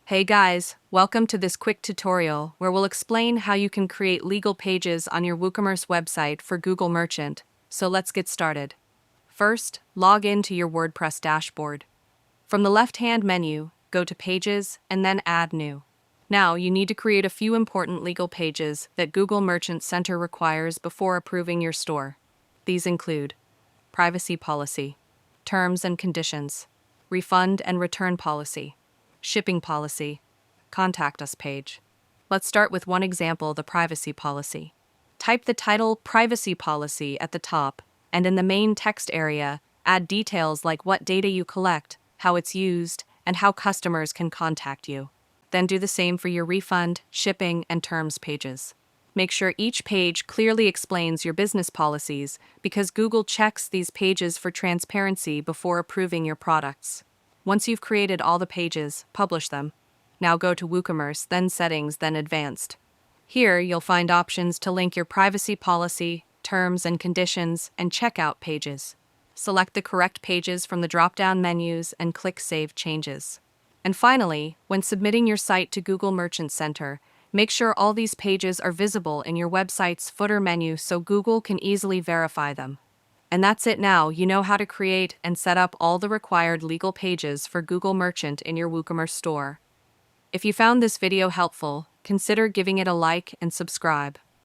Hey guys, welcome to this quick tutorial where we'll explain how you can create legal pages on your Woocommerce website for Google Merchant. So let's get started. First, log in to your WordPress dashboard. From the left-hand menu, go to Pages and then Add New. Now, you need to create a few important legal pages that Google Merchant Center requires before approving your store. These include privacy policy, terms and conditions, refund and return policy, shipping policy, contact us page. Let's start with one example, the privacy policy. Type the title Privacy Policy at the top, and in the main text area, add details like what data you collect, how it's used, and how customers can contact you. Then do the same for your refund, shipping, and terms pages. Make sure each page clearly explains your business policies because Google checks these pages for transparency before approving your products. Once you've created all the pages, publish them. Now go to Woocommerce, then Settings, then Advanced. Here, you'll find options to link your privacy policy, terms and conditions, and checkout pages. Select the correct pages from the drop-down menus and click Save Changes. And finally, when submitting your site to Google Merchant Center, make sure all these pages are visible in your website's footer menu so Google can easily verify them. And that's it now. You know how to create and set up all the required legal pages for Google Merchant in your WooCommerce store. If you found this video helpful, consider giving it a like and subscribe.